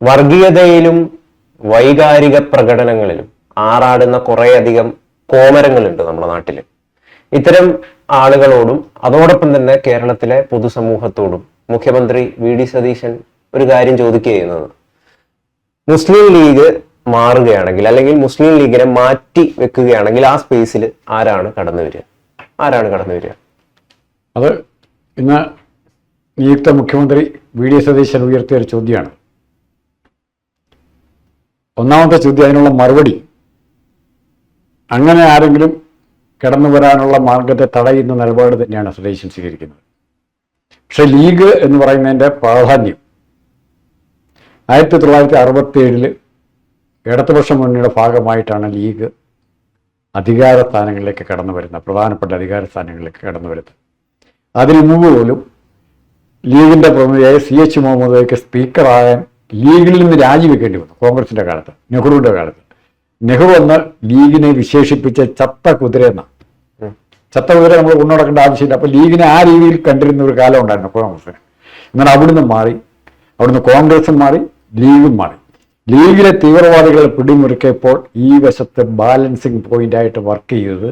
വർഗീയതയിലും വൈകാരിക പ്രകടനങ്ങളിലും ആറാടുന്ന കുറേയധികം കോമരങ്ങളുണ്ട് നമ്മുടെ നാട്ടിൽ. ഇത്തരം ആളുകളോടും അതോടൊപ്പം തന്നെ കേരളത്തിലെ പൊതുസമൂഹത്തോടും മുഖ്യമന്ത്രി വി.ഡി. സതീശൻ ഒരു കാര്യം ചോദിക്കുക ചെയ്യുന്നത്, മുസ്ലിം ലീഗ് മാറുകയാണെങ്കിൽ അല്ലെങ്കിൽ മുസ്ലിം ലീഗിനെ മാറ്റി വെക്കുകയാണെങ്കിൽ ആ സ്പേസിൽ ആരാണ് കടന്നു വരിക? അത് ഇന്ന് നിയുക്ത മുഖ്യമന്ത്രി വി.ഡി. സതീശൻ ഉയർത്തിയ ഒരു ചോദ്യമാണ്. ഒന്നാമത്തെ ചോദ്യം, അതിനുള്ള മറുപടി, അങ്ങനെ ആരെങ്കിലും കടന്നു വരാനുള്ള മാർഗത്തെ തടയുന്ന നിലപാട് തന്നെയാണ് സതീശൻ സ്വീകരിക്കുന്നത്. പക്ഷെ ലീഗ് എന്ന് പറയുന്നതിൻ്റെ പ്രാധാന്യം 1967 ഇടതുപക്ഷ മുന്നണിയുടെ ഭാഗമായിട്ടാണ് ലീഗ് അധികാര സ്ഥാനങ്ങളിലേക്ക് കടന്നു വരുന്നത്, പ്രധാനപ്പെട്ട അധികാര സ്ഥാനങ്ങളിലേക്ക് കടന്നു വരുന്നത്. അതിന് മുമ്പ് പോലും ലീഗിൻ്റെ പ്രതിനിധിയായ CH മുഹമ്മദ് സ്പീക്കറാകാൻ ലീഗിൽ നിന്ന് രാജിവെക്കേണ്ടി വന്നു. കോൺഗ്രസിൻ്റെ കാലത്ത്, നെഹ്റുവിൻ്റെ കാലത്ത്. നെഹ്റു എന്ന് ലീഗിനെ വിശേഷിപ്പിച്ച ചത്ത കുതിര എന്നാണ്. ചത്ത കുതിര നമ്മൾ കൊണ്ടുനടക്കേണ്ട ആവശ്യമില്ല. അപ്പോൾ ലീഗിനെ ആ രീതിയിൽ കണ്ടിരുന്ന ഒരു കാലം ഉണ്ടായിരുന്നു കോൺഗ്രസിന്. എന്നാൽ അവിടുന്ന് മാറി, അവിടുന്ന് കോൺഗ്രസും മാറി, ലീഗും മാറി. ലീഗിലെ തീവ്രവാദികളെ പിടിമുറുക്കിയപ്പോൾ ഈ വശത്ത് ബാലൻസിങ് പോയിന്റായിട്ട് വർക്ക് ചെയ്തത്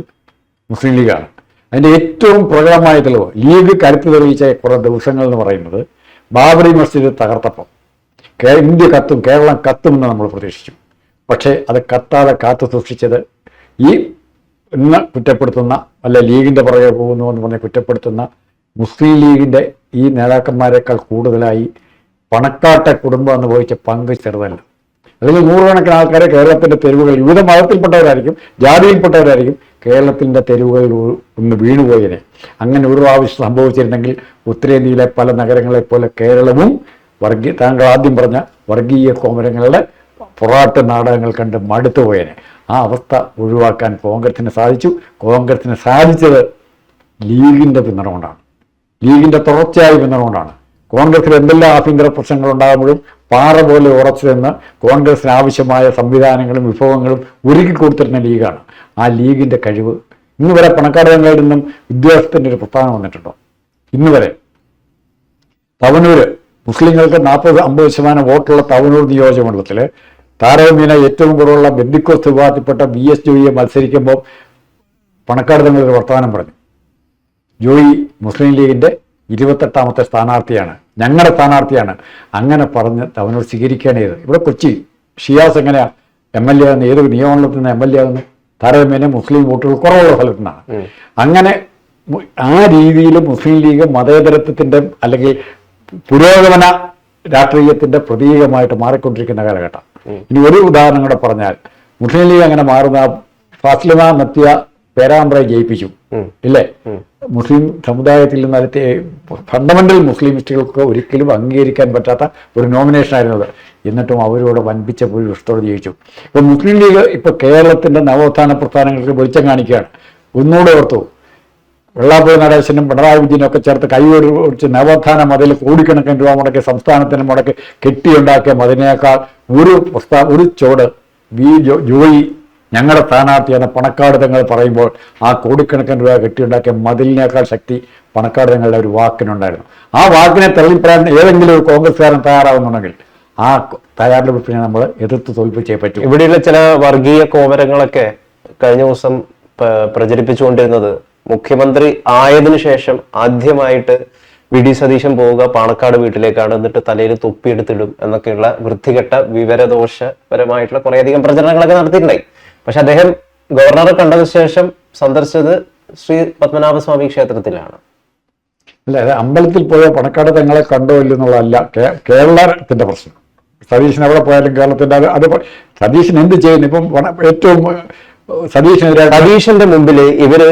മുസ്ലിം ലീഗാണ്. അതിൻ്റെ ഏറ്റവും പ്രകടമായ തെളിവ്, ലീഗ് കരുത്ത് തെളിയിച്ച കുറേ ദിവസങ്ങൾ എന്ന് പറയുന്നത്, ബാബറി മസ്ജിദ് തകർത്തപ്പം ഇന്ത്യ കത്തും, കേരളം കത്തുമെന്ന് നമ്മൾ പ്രതീക്ഷിച്ചു. പക്ഷേ അത് കത്താതെ കാത്തു സൂക്ഷിച്ചത് ഈ ഇന്ന് കുറ്റപ്പെടുത്തുന്ന, അല്ല ലീഗിൻ്റെ പുറകെ പോകുന്നു എന്ന് പറഞ്ഞ് കുറ്റപ്പെടുത്തുന്ന മുസ്ലിം ലീഗിൻ്റെ ഈ നേതാക്കന്മാരെക്കാൾ കൂടുതലായി പണക്കാട്ടെ കുടുംബം അനുഭവിച്ച പങ്ക് ചെറുതല്ല. അതിൽ നൂറുകണക്കിന് ആൾക്കാരെ കേരളത്തിൻ്റെ തെരുവുകൾ, വിവിധ മതത്തിൽപ്പെട്ടവരായിരിക്കും, ജാതിയിൽപ്പെട്ടവരായിരിക്കും, കേരളത്തിൻ്റെ തെരുവുകളിൽ ഒന്ന് വീണുപോയതിനെ. അങ്ങനെ ഒരു പ്രാവശ്യം സംഭവിച്ചിരുന്നെങ്കിൽ ഉത്തരേന്ത്യയിലെ പല നഗരങ്ങളെപ്പോലെ കേരളവും താങ്കൾ ആദ്യം പറഞ്ഞ വർഗീയ കോമരങ്ങളുടെ പൊറാട്ട് നാടകങ്ങൾ കണ്ട് മടുത്തു പോയതിനെ. ആ അവസ്ഥ ഒഴിവാക്കാൻ കോൺഗ്രസിന് സാധിച്ചു. കോൺഗ്രസിന് സാധിച്ചത് ലീഗിൻ്റെ പിന്തുണ കൊണ്ടാണ്, ലീഗിൻ്റെ തുടർച്ചയായ പിന്തുണ കൊണ്ടാണ്. കോൺഗ്രസിൽ എന്തെല്ലാം ആഭ്യന്തര പ്രശ്നങ്ങൾ ഉണ്ടാകുമ്പോഴും പാറ പോലെ ഉറച്ചു നിന്ന് കോൺഗ്രസിന് ആവശ്യമായ സംവിധാനങ്ങളും വിഭവങ്ങളും ഒരുക്കി കൊടുത്തിരുന്ന ലീഗാണ്. ആ ലീഗിൻ്റെ കഴിവ് ഇന്ന് വരെ പണക്കാട് തങ്ങളിൽ നിന്നും വിദ്യാഭ്യാസത്തിൻ്റെ ഒരു പ്രസ്ഥാനം വന്നിട്ടുണ്ടോ? ഇന്ന് വരെ തവനൂർ മുസ്ലിങ്ങൾക്ക് 40-50% വോട്ടുള്ള തവനൂർ നിയോജകമണ്ഡലത്തിൽ താരതമ്യേന ഏറ്റവും കുറവുള്ള ബന്ദിക്കോസ് വിഭാഗത്തിൽപ്പെട്ട BS ജോയിയെ മത്സരിക്കുമ്പോൾ പണക്കാട് തങ്ങളൊരു വർത്തമാനം പറഞ്ഞു, ജോയി മുസ്ലിം ലീഗിൻ്റെ 28ാമത്തെ സ്ഥാനാർത്ഥിയാണ്, ഞങ്ങളുടെ സ്ഥാനാർത്ഥിയാണ്. അങ്ങനെ പറഞ്ഞ് തവനൂർ സ്വീകരിക്കുകയാണ് ചെയ്തത്. ഇവിടെ കൊച്ചി ഷിയാസ് എങ്ങനെയാണ് MLA ആകുന്ന, ഏത് നിയമമണ്ഡലത്തിൽ നിന്ന് MLA ആകുന്നു? താരതമ്യേന മുസ്ലിം വോട്ടുകൾ കുറവുള്ള സ്ഥലത്തു നിന്നാണ്. അങ്ങനെ ആ രീതിയിൽ മുസ്ലിം ലീഗ് മതേതരത്വത്തിൻ്റെ അല്ലെങ്കിൽ പുരോഗമന രാഷ്ട്രീയത്തിൻ്റെ പ്രതീകമായിട്ട് മാറിക്കൊണ്ടിരിക്കുന്ന കാലഘട്ടം. ഇനി ഒരു ഉദാഹരണം കൂടെ പറഞ്ഞാൽ, മുസ്ലിം ലീഗ് അങ്ങനെ മാറുന്ന, ഫാസ്ലിമ നത്തിയ പേരാമ്പ്രയെ ജയിപ്പിച്ചു ഇല്ലേ? മുസ്ലിം സമുദായത്തിൽ നിന്ന് ഫണ്ടമെന്റൽ മുസ്ലിമിസ്റ്റുകൾക്ക് ഒരിക്കലും അംഗീകരിക്കാൻ പറ്റാത്ത ഒരു നോമിനേഷനായിരുന്നത്. എന്നിട്ടും അവരോട് വൻപിച്ച ഭൂരിപക്ഷത്തോടെ ജയിച്ചു. ഇപ്പം മുസ്ലിം ലീഗ് ഇപ്പോൾ കേരളത്തിൻ്റെ നവോത്ഥാന പ്രസ്ഥാനങ്ങൾക്ക് വെളിച്ചം കാണിക്കുകയാണ്. ഒന്നുകൂടെ ഓർത്തു, വെള്ളാപ്പള്ളി നടേശനും പിണറായി വിജയനും ഒക്കെ ചേർത്ത് കൈയോടിച്ച് നവോത്ഥാന മതിൽ കോടിക്കണക്കിന് രൂപ മുടക്കി സംസ്ഥാനത്തിന് മുടക്കി കെട്ടിയുണ്ടാക്കിയ മതിനേക്കാൾ ഒരു ചോട് ജോയി ഞങ്ങളുടെ സ്ഥാനാർത്ഥിയാണ് പണക്കാട് തങ്ങൾ പറയുമ്പോൾ ആ കോടിക്കണക്കിന് രൂപ കെട്ടിയുണ്ടാക്കിയ മതിലിനേക്കാൾ ശക്തി പണക്കാട് തങ്ങളുടെ ഒരു വാക്കിനുണ്ടായിരുന്നു. ആ വാക്കിനെ തള്ളിപ്പറയാൻ ഏതെങ്കിലും ഒരു കോൺഗ്രസ്സുകാരൻ തയ്യാറാവുന്നുണ്ടെങ്കിൽ ആ തയ്യാറെടുപ്പിനെ നമ്മൾ എതിർത്ത് തോൽപ്പിച്ചേ പറ്റും. ഇവിടെയുള്ള ചില വർഗീയ കോമരങ്ങളൊക്കെ കഴിഞ്ഞ ദിവസം പ്രചരിപ്പിച്ചുകൊണ്ടിരുന്നത്, മുഖ്യമന്ത്രി ആയതിനു ശേഷം ആദ്യമായിട്ട് വി.ഡി. സതീശൻ പോവുക പാണക്കാട് വീട്ടിലേക്കാണ്, എന്നിട്ട് തലയിൽ തൊപ്പിയെടുത്തിടും എന്നൊക്കെയുള്ള വൃത്തികെട്ട വിവരദോഷപരമായിട്ടുള്ള കുറേയധികം പ്രചരണങ്ങളൊക്കെ നടത്തിയിട്ടുണ്ടായി. പക്ഷെ അദ്ദേഹം ഗവർണറെ കണ്ടതിന് ശേഷം സന്ദർശിച്ചത് ശ്രീ പത്മനാഭസ്വാമി ക്ഷേത്രത്തിലാണ്. അല്ല, അത് അമ്പലത്തിൽ പോയ പണക്കാട് തങ്ങളെ കണ്ടോ ഇല്ലെന്നുള്ളതല്ല കേരളത്തിന്റെ പ്രശ്നം. സതീശൻ എവിടെ പോയാലും കേരളത്തിന്റെ അത് സതീശൻ എന്ത് ചെയ്യുന്നു? ഇപ്പം ഏറ്റവും സതീശന്റെ മുമ്പിൽ ഇവര്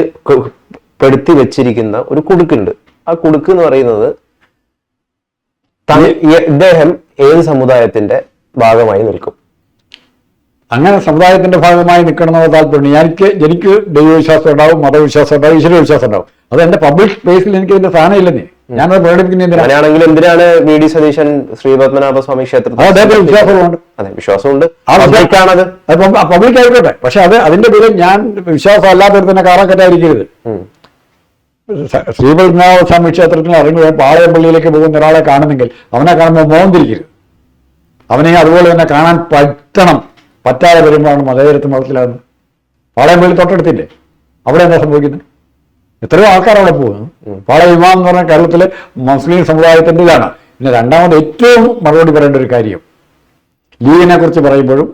പെടുത്തി വെച്ചിരിക്കുന്ന ഒരു കുടുക്കുണ്ട്. ആ കുടുക്ക് എന്ന് പറയുന്നത് ഇദ്ദേഹം ഏത് സമുദായത്തിന്റെ ഭാഗമായി നിൽക്കും, അങ്ങനെ സമുദായത്തിന്റെ ഭാഗമായി നിൽക്കണമെന്നുള്ള താല്പര്യം. എനിക്ക് ദൈവവിശ്വാസം ഉണ്ടാവും, മതവിശ്വാസം ഉണ്ടാവും, ഈശ്വര വിശ്വാസം ഉണ്ടാവും. അത് എന്റെ പബ്ലിക് സ്പേസിൽ എനിക്ക് ഇതിന്റെ സ്ഥാനം ഇല്ലെന്നേ. ഞാനത് പ്രകടിപ്പിക്കുന്ന എന്തിനാണ് വി.ഡി. സതീശൻ ശ്രീ പത്മനാഭസ്വാമി ക്ഷേത്രത്തിൽ വിശ്വാസമുണ്ട്? അതെ, വിശ്വാസമുണ്ട്. പബ്ലിക് ആയിക്കോട്ടെ, പക്ഷെ അതിന്റെ പേരിൽ ഞാൻ വിശ്വാസം അല്ലാത്തവർ തന്നെ കാറക്കറ്റായിരിക്കരുത്. ശ്രീ പത്മനാഭസ്വാമി ക്ഷേത്രത്തിൽ ഇറങ്ങി പാളയംപള്ളിയിലേക്ക് പോകുന്ന ഒരാളെ കാണുന്നെങ്കിൽ അവനെ കാണുമ്പോൾ മോഹം തിരിക്കരുത്. അവനെ അതുപോലെ തന്നെ കാണാൻ പറ്റണം. പറ്റാതെ വരുമ്പോഴാണ് മതേതരത്വം മതത്തിലാകുന്നത്. പാളയംപള്ളി തൊട്ടടുത്തില്ലേ, അവിടെ എന്താ സംഭവിക്കുന്നത്? എത്രയോ ആൾക്കാർ അവിടെ പോകുന്നു. പാളയം ഇമാം എന്ന് പറഞ്ഞാൽ കേരളത്തിലെ മുസ്ലിം സമുദായത്തിൻ്റെ ഇതാണ്. പിന്നെ രണ്ടാമത് ഏറ്റവും മറുപടി പറയേണ്ട ഒരു കാര്യം, ലീഗിനെ കുറിച്ച് പറയുമ്പോഴും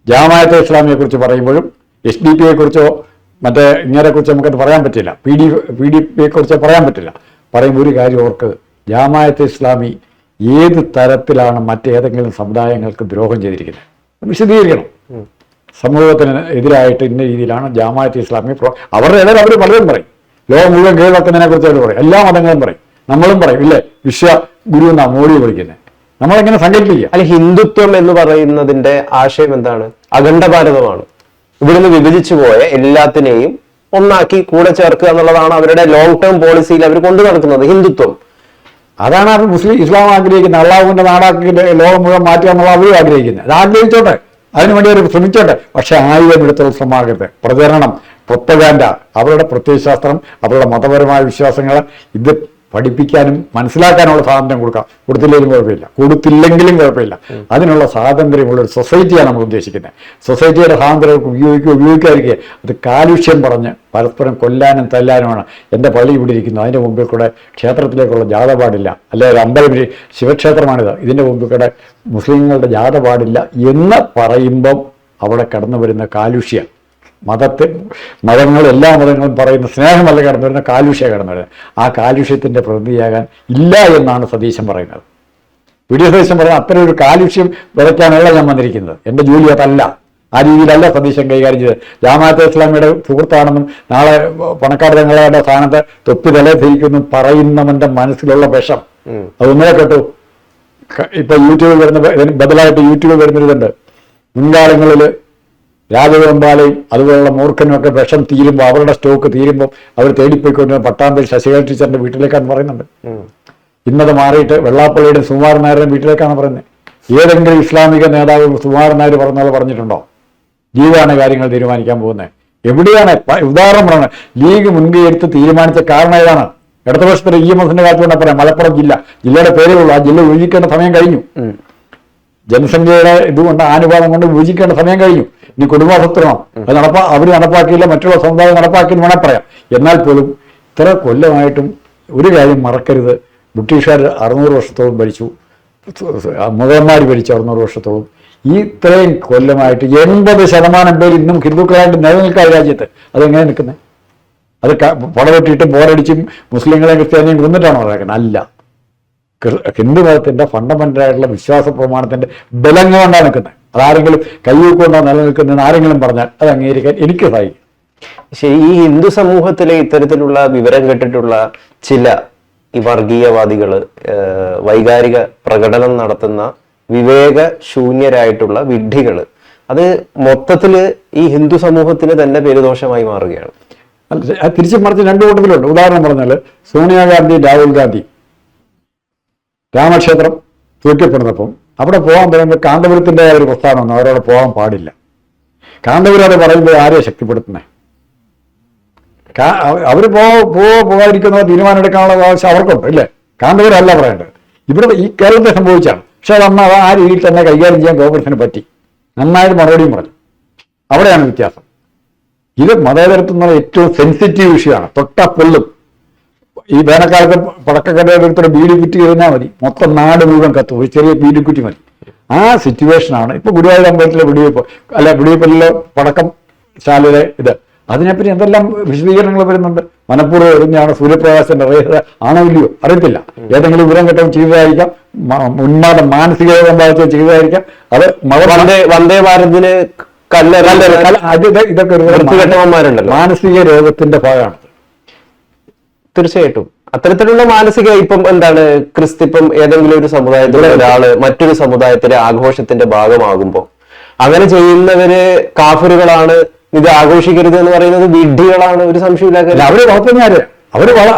ജമാഅത്തെ ഇസ്ലാമിയെ കുറിച്ച് പറയുമ്പോഴും SDP കുറിച്ചോ മറ്റേ ഇങ്ങനെ കുറിച്ച് നമുക്കത് പറയാൻ പറ്റില്ല, PDP കുറിച്ച് പറയാൻ പറ്റില്ല. പറയുമ്പോൾ ഒരു കാര്യം ഓർക്ക്, ജമാഅത്തെ ഇസ്ലാമി ഏത് തരത്തിലാണ് മറ്റേതെങ്കിലും സമുദായങ്ങൾക്ക് ദ്രോഹം ചെയ്തിരിക്കുന്നത് വിശദീകരിക്കണം. സമൂഹത്തിന് എതിരായിട്ട് ഇന്ന രീതിയിലാണ് ജമാഅത്തെ ഇസ്ലാമി അവരുടെ ഇടയിൽ അവർ പലരും പറയും. ലോകം മുഴുവൻ കീഴ്വെക്കുന്നതിനെ കുറിച്ച് അവർ പറയും. എല്ലാ മതങ്ങളും പറയും, നമ്മളും പറയും. ഇല്ലേ, വിശ്വ ഗുരു എന്നാ മോഡി വിളിക്കുന്നത്. നമ്മളെങ്ങനെ സങ്കല്പിക്കുക? അല്ല, ഹിന്ദുത്വം എന്ന് പറയുന്നതിന്റെ ആശയം എന്താണ്? അഖണ്ഡ ഭാരതമാണ്. ഇവിടുന്ന് വിഭജിച്ചു പോയ എല്ലാത്തിനെയും ഒന്നാക്കി കൂടെ ചേർക്കുക എന്നുള്ളതാണ് അവരുടെ ലോങ് ടേം പോളിസിയിൽ അവർ കൊണ്ടു നടക്കുന്നത് ഹിന്ദുത്വം. അതാണ് അവർ ഇസ്ലാം ആഗ്രഹിക്കുന്നത്. അള്ളാഹുവിന്റെ നാടാക്കി ലോകം മുഴുവൻ മാറ്റുക എന്നുള്ള അവരും ആഗ്രഹിക്കുന്നത്. അത് ആഗ്രഹിച്ചോട്ടെ, അതിനുവേണ്ടി അവർ ശ്രമിച്ചോട്ടെ. പക്ഷെ ആയുധമെടുത്തുള്ള ശ്രമമാകരുത്. പ്രചരണം, പ്രൊപ്പഗാൻഡ, അവരുടെ പ്രത്യയശാസ്ത്രം, അവരുടെ മതപരമായ വിശ്വാസങ്ങൾ ഇത് പഠിപ്പിക്കാനും മനസ്സിലാക്കാനുള്ള സ്വാതന്ത്ര്യം കൊടുത്തില്ലെങ്കിലും കുഴപ്പമില്ല. അതിനുള്ള സ്വാതന്ത്ര്യമുള്ള ഒരു സൊസൈറ്റിയാണ് നമ്മൾ ഉദ്ദേശിക്കുന്നത്. സൊസൈറ്റിയുടെ സ്വാതന്ത്ര്യം ഉപയോഗിക്കാതിരിക്കുക. അത് കാലുഷ്യം പറഞ്ഞ് പരസ്പരം കൊല്ലാനും തല്ലാനുമാണ്. എൻ്റെ പള്ളി ഇവിടെ ഇരിക്കുന്നു, അതിൻ്റെ മുമ്പിൽ കൂടെ ക്ഷേത്രത്തിലേക്കുള്ള ജാഥ പാടില്ല, അല്ലെങ്കിൽ അമ്പലം ശിവക്ഷേത്രമാണിത്, ഇതിൻ്റെ മുമ്പിൽ കൂടെ മുസ്ലിങ്ങളുടെ ജാഥ പാടില്ല എന്ന് പറയുമ്പം അവിടെ കടന്നു വരുന്ന കാലുഷ്യം, എല്ലാ മതങ്ങളും പറയുന്ന സ്നേഹമല്ല കടന്നു വരുന്ന കാലുഷ്യ കടന്നു വരുന്നത്. ആ കാലുഷ്യത്തിൻ്റെ പ്രതിനിധിയാകാൻ ഇല്ല എന്നാണ് സതീശൻ പറയുന്നത്. സതീശൻ പറയുന്നത് അത്തരം ഒരു കാലുഷ്യം വിതയ്ക്കാനല്ല ഞാൻ വന്നിരിക്കുന്നത്, എൻ്റെ ജോലി അതല്ല, ആ രീതിയിലല്ല സതീശൻ കൈകാര്യം ചെയ്തത്. ജമാഅത്തെ ഇസ്ലാമിയുടെ സുഹൃത്താണെന്നും നാളെ പണക്കാർ തങ്ങളുടെ സ്ഥാനത്ത് തൊപ്പി തലേ ധരിക്കുന്നു പറയുന്നവന്റെ മനസ്സിലുള്ള വിഷം അതൊന്നേ കേട്ടു. ഇപ്പൊ യൂട്യൂബിൽ വരുന്ന ബദലായിട്ട് യൂട്യൂബിൽ വരുന്നൊരിതുണ്ട്. മുൻകാലങ്ങളിൽ രാജഗോപാലയും അതുപോലുള്ള മൂർഖനും ഒക്കെ വിഷം തീരുമ്പോൾ, അവരുടെ സ്റ്റോക്ക് തീരുമ്പോൾ അവർ തേടിപ്പോയിക്കൊണ്ട് പട്ടാമ്പേൽ ശശികല ടീച്ചറിന്റെ വീട്ടിലേക്കാണ് പറയുന്നുണ്ട്. ഇന്നത് മാറിയിട്ട് വെള്ളാപ്പള്ളിയുടെ സുകുമാരൻ നായരുടെ വീട്ടിലേക്കാണ് പറയുന്നത്. ഏതെങ്കിലും ഇസ്ലാമിക നേതാവ് സുകുമാരൻ നായർ പറഞ്ഞ പോലെ പറഞ്ഞിട്ടുണ്ടോ? ലീഗാണ് കാര്യങ്ങൾ തീരുമാനിക്കാൻ പോകുന്നത്. എവിടെയാണ് ഉദാഹരണം പറയുന്നത്? ലീഗ് മുൻകൈ എടുത്ത് തീരുമാനിച്ച കാരണം ഏതാണ്? ഇടതുപക്ഷത്തിലെ EMSന്റെ കാലത്തുകൊണ്ട് പറയാം, മലപ്പുറം ജില്ലയുടെ പേരേ ഉള്ളൂ. ആ ജില്ല വിഭജിക്കേണ്ട സമയം കഴിഞ്ഞു. ജനസംഖ്യയുടെ ഇതുകൊണ്ട് ആനുപാതം കൊണ്ട് വിഭജിക്കേണ്ട സമയം കഴിഞ്ഞു. ഇനി കുടുംബാസൂത്രണം അത് അവർ നടപ്പാക്കിയില്ല, മറ്റുള്ള സമുദായം നടപ്പാക്കിയെന്ന് വേണം പറയാം. എന്നാൽ പോലും ഇത്ര കൊല്ലമായിട്ടും ഒരു കാര്യം മറക്കരുത്, ബ്രിട്ടീഷുകാർ 600 വർഷത്തോളം ഭരിച്ചു, മുഗളന്മാർ ഭരിച്ചു 600 വർഷത്തോളം. ഈ ഇത്രയും കൊല്ലമായിട്ട് 80% പേര് ഇന്നും ഹിന്ദുക്കളായിട്ട് നിലനിൽക്കാൻ രാജ്യത്ത്. അതെങ്ങനെ നിൽക്കുന്നത്? അത് പടവെട്ടിയിട്ടും പോരടിച്ചും മുസ്ലിങ്ങളെയും ക്രിസ്ത്യാനിയും കൊന്നിട്ടാണോ നടക്കുന്നത്? അല്ല, ഹിന്ദു മതത്തിന്റെ ഫണ്ടമെന്റലായിട്ടുള്ള വിശ്വാസ പ്രമാണത്തിന്റെ ബലം കൊണ്ടാണ് നിൽക്കുന്നത്. അതാരെങ്കിലും കൈവക്കൊണ്ടാണ് നിലനിൽക്കുന്നതെന്ന് ആരെങ്കിലും പറഞ്ഞാൽ അത് അംഗീകരിക്കാൻ എനിക്ക് സാധിക്കും. ശരി, ഈ ഹിന്ദു സമൂഹത്തിലെ ഇത്തരത്തിലുള്ള വിവരം കേട്ടിട്ടുള്ള ചില ഈ വർഗീയവാദികള് വൈകാരിക പ്രകടനം നടത്തുന്ന വിവേകശൂന്യരായിട്ടുള്ള വിഡ്ഢികള്, അത് മൊത്തത്തില് ഈ ഹിന്ദു സമൂഹത്തിന് തന്നെ പേരുദോഷമായി മാറുകയാണ്. തിരിച്ചു മറിച്ച് രണ്ടു കൂട്ടത്തിലുണ്ട്. ഉദാഹരണം പറഞ്ഞാൽ സോണിയാഗാന്ധി, രാഹുൽ ഗാന്ധി രാമക്ഷേത്രം തൂക്കപ്പെടുന്നപ്പം അവിടെ പോകാൻ പറയുമ്പോൾ കാന്തപുരത്തിൻ്റെ ഒരു പ്രസ്ഥാനമൊന്നും അവരവിടെ പോകാൻ പാടില്ല. കാന്തപുരം അത് പറയുമ്പോൾ ആരെയാണ് ശക്തിപ്പെടുത്തുന്നത്? അവർ പോകാതിരിക്കുന്ന തീരുമാനമെടുക്കാനുള്ള ആവശ്യം അവർക്കുണ്ട്, ഇല്ലേ? കാന്തപുരം അല്ല പറയേണ്ടത്. ഇവിടെ ഈ കേരളത്തെ സംഭവിച്ചാണ്. പക്ഷെ അതന്ന് ആ രീതിയിൽ തന്നെ കൈകാര്യം ചെയ്യാൻ കോൺഗ്രസിന് പറ്റി. നന്നായിട്ട് മറുപടിയും പറഞ്ഞു. അവിടെയാണ് വ്യത്യാസം. ഇത് മതേതരത്വം എന്നുള്ള ഏറ്റവും സെൻസിറ്റീവ് വിഷയമാണ്. തൊട്ടപ്പൊള്ളും. ഈ വേനൽക്കാലത്ത് പടക്കക്കടയുടെ അടുത്തൊരു ബീഡി കുറ്റി കഴിഞ്ഞാൽ മതി, മൊത്തം നാട് മുഴുവൻ കത്തും. ഒരു ചെറിയ ബീഡി കുറ്റി മതി. ആ സിറ്റുവേഷനാണ് ഇപ്പൊ ഗുരുവായൂർ അമ്പലത്തിലെ വെടിവെപ്പ്, അല്ല വെടിവെപ്പിലെ പടക്കം ശാലയുടെ ഇത്. അതിനെപ്പറ്റി എന്തെല്ലാം വിശദീകരണങ്ങൾ വരുന്നുണ്ട്. മനഃപൂർവ്വം എറിഞ്ഞാണ് സൂര്യപ്രകാശത്തിന്റെ റേസ് ആണോ ഇല്ലയോ അറിയത്തില്ല. ഏതെങ്കിലും വിവരം കിട്ടും ചെയ്തതായിരിക്കാം, ഉന്മാദം മാനസിക രോഗം ബാധിച്ച ചെയ്തതായിരിക്കാം. അത് വന്ദേ ഭാരതിന് ഇതൊക്കെ മാനസിക രോഗത്തിന്റെ ഭാഗമാണ്. തീർച്ചയായിട്ടും അത്തരത്തിലുള്ള മാനസിക ഇപ്പം എന്താണ് ഇപ്പം ഏതെങ്കിലും ഒരു സമുദായത്തിലെ ഒരാള് മറ്റൊരു സമുദായത്തിലെ ആഘോഷത്തിന്റെ ഭാഗമാകുമ്പോൾ അങ്ങനെ ചെയ്യുന്നവര് കാഫിറുകളാണ്, ഇത് ആഘോഷിക്കരുത് എന്ന് പറയുന്നത് വിഡ്ഢികളാണ്, ഒരു സംശയമില്ല. അവര് വളർത്തുന്നവര്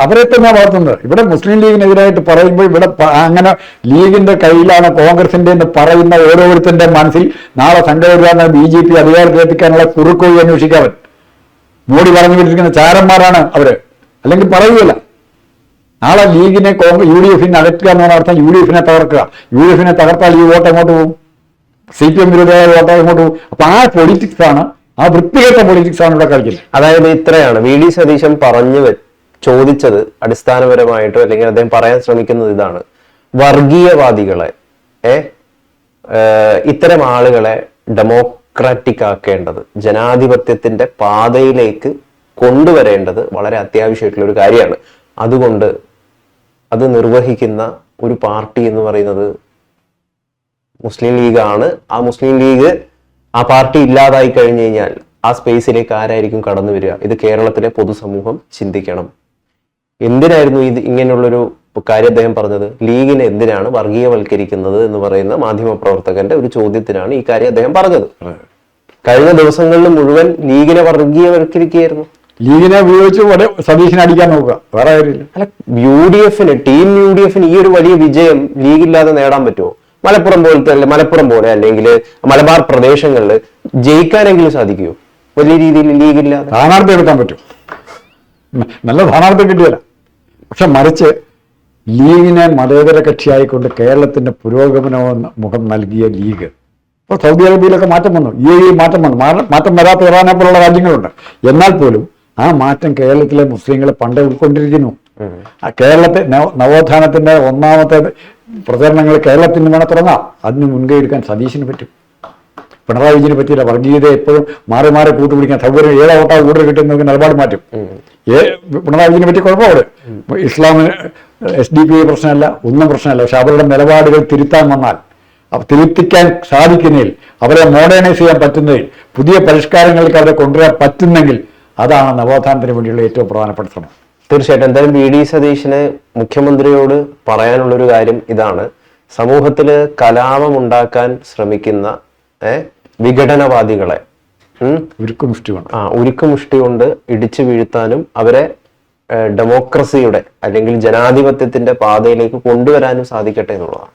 അവരെ തന്നെ വളർത്തുന്നത്. ഇവിടെ മുസ്ലിം ലീഗിനെതിരായിട്ട് പറയുമ്പോൾ ഇവിടെ അങ്ങനെ ലീഗിന്റെ കയ്യിലാണ് കോൺഗ്രസിന്റെ എന്ന് പറയുന്ന ഓരോരുത്തരുടെ മനസ്സിൽ നാളെ സംഘപരിവാറിനെ BJP അധികാരത്തിലെത്തിക്കാനുള്ള കുറുക്കൊഴി അന്വേഷിക്കാവൻ മോഡി പറഞ്ഞു വിട്ടിരിക്കുന്ന ചാരന്മാരാണ് അവര്. അല്ലെങ്കിൽ പറയുകയില്ല. നാളെ ലീഗിനെ UDF അകറ്റുക എന്നാണ് അർത്ഥം. UDF തകർക്കുക. UDF തകർത്താൽ ഈ വോട്ട് എങ്ങോട്ട് പോകും? CPM വിരുദ്ധമായ വോട്ട് അങ്ങോട്ട് പോകും. അപ്പൊ ആ പൊളിറ്റിക്സ് ആണ്, ആ വൃത്തികെട്ട പൊളിറ്റിക്സ് ആണ് ഇവിടെ കളിക്കുന്നത്. അതായത് ഇത്രയാണ് VD സതീശൻ ചോദിച്ചത് അടിസ്ഥാനപരമായിട്ടോ അല്ലെങ്കിൽ അദ്ദേഹം പറയാൻ ശ്രമിക്കുന്നത് ഇതാണ്: വർഗീയവാദികളെ ഇത്തരം ആളുകളെ ഡെമോക്രാറ്റിക് ആക്കേണ്ടത്, ജനാധിപത്യത്തിന്റെ പാതയിലേക്ക് കൊണ്ടുവരേണ്ടത് വളരെ അത്യാവശ്യമായിട്ടുള്ള ഒരു കാര്യമാണ്. അതുകൊണ്ട് അത് നിർവഹിക്കുന്ന ഒരു പാർട്ടി എന്ന് പറയുന്നത് മുസ്ലിം ലീഗാണ്. ആ മുസ്ലിം ലീഗ്, ആ പാർട്ടി ഇല്ലാതായി കഴിഞ്ഞു കഴിഞ്ഞാൽ ആ സ്പേസിലേക്ക് ആരായിരിക്കും കടന്നു വരിക? ഇത് കേരളത്തിലെ പൊതുസമൂഹം ചിന്തിക്കണം. എന്തിനായിരുന്നു ഇത് ഇങ്ങനെയുള്ളൊരു കാര്യം അദ്ദേഹം പറഞ്ഞത്? ലീഗിനെ എന്തിനാണ് വർഗീയവൽക്കരിക്കുന്നത് എന്ന് പറയുന്ന മാധ്യമപ്രവർത്തകന്റെ ഒരു ചോദ്യത്തിനാണ് ഈ കാര്യം അദ്ദേഹം പറഞ്ഞത്. കഴിഞ്ഞ ദിവസങ്ങളിൽ മുഴുവൻ ലീഗിനെ വർഗീയവൽക്കരിക്കുകയായിരുന്നു. ലീഗിനെ ഉപയോഗിച്ച് സതീശനെ അടിക്കാൻ നോക്കുക, വേറെ കാര്യമില്ല. അല്ല, ടീം യു ഡി എഫിന് ഈ ഒരു വലിയ വിജയം ലീഗില്ലാതെ നേടാൻ പറ്റുമോ? മലപ്പുറം പോലെ അല്ലെങ്കിൽ മലബാർ പ്രദേശങ്ങളിൽ ജയിക്കാനെങ്കിലും സാധിക്കുമോ വലിയ രീതിയിൽ ലീഗില്ലാതെ? സ്ഥാനാർത്ഥി എടുക്കാൻ പറ്റും, നല്ല സ്ഥാനാർത്ഥി കിട്ടിയല്ല. പക്ഷെ മറിച്ച് ലീഗിനെ മതേതര കക്ഷിയായിക്കൊണ്ട് കേരളത്തിന്റെ പുരോഗമനവും മുഖം നൽകിയ ലീഗ്, ഇപ്പോൾ സൗദി അറേബ്യയിലൊക്കെ മാറ്റം വന്നു, മാറ്റം വന്നു, മാറ്റം വരാത്ത ഇറാനെ പോലുള്ള രാജ്യങ്ങളുണ്ട്. എന്നാൽ പോലും ആ മാറ്റം കേരളത്തിലെ മുസ്ലിങ്ങളെ പണ്ടേ ഉൾക്കൊണ്ടിരിക്കുന്നു. കേരളത്തെ നവോത്ഥാനത്തിന്റെ ഒന്നാമത്തെ പ്രചരണങ്ങൾ കേരളത്തിന് വേണം തുടങ്ങാം. അതിന് മുൻകൈ എടുക്കാൻ സതീശന് പറ്റും. പിണറായി വിജയന് പറ്റിയില്ല. വർഗീയത എപ്പോഴും മാറി മാറി കൂട്ടുപിടിക്കാൻ സൗകര്യം, ഏതാ വോട്ടാ കൂടുതൽ കിട്ടുന്ന നിലപാട് മാറ്റും. പിണറായി വിജയനെ പറ്റി കുഴപ്പമില്ല. ഇസ്ലാമിന് SDP പ്രശ്നമല്ല, ഒന്നും പ്രശ്നമല്ല. പക്ഷെ അവരുടെ നിലപാടുകൾ തിരുത്താൻ വന്നാൽ, തിരുത്തിക്കാൻ സാധിക്കുന്നതിൽ, അവരെ മോഡേണൈസ് ചെയ്യാൻ പറ്റുന്നതിൽ, പുതിയ പരിഷ്കാരങ്ങൾക്ക് അവരെ കൊണ്ടുവരാൻ പറ്റുന്നെങ്കിൽ അതാണ് നവോത്ഥാനത്തിന് വേണ്ടിയുള്ള ഏറ്റവും പ്രധാനപ്പെട്ട ശ്രമം. തീർച്ചയായിട്ടും. എന്തായാലും VD സതീശന് മുഖ്യമന്ത്രിയോട് പറയാനുള്ളൊരു കാര്യം ഇതാണ്: സമൂഹത്തില് കലാപമുണ്ടാക്കാൻ ശ്രമിക്കുന്ന വിഘടനവാദികളെ ഉരുക്കുമുഷ്ടി കൊണ്ട് ഇടിച്ചു വീഴ്ത്താനും അവരെ ഡെമോക്രസിയുടെ അല്ലെങ്കിൽ ജനാധിപത്യത്തിന്റെ പാതയിലേക്ക് കൊണ്ടുവരാനും സാധിക്കട്ടെ എന്നുള്ളതാണ്.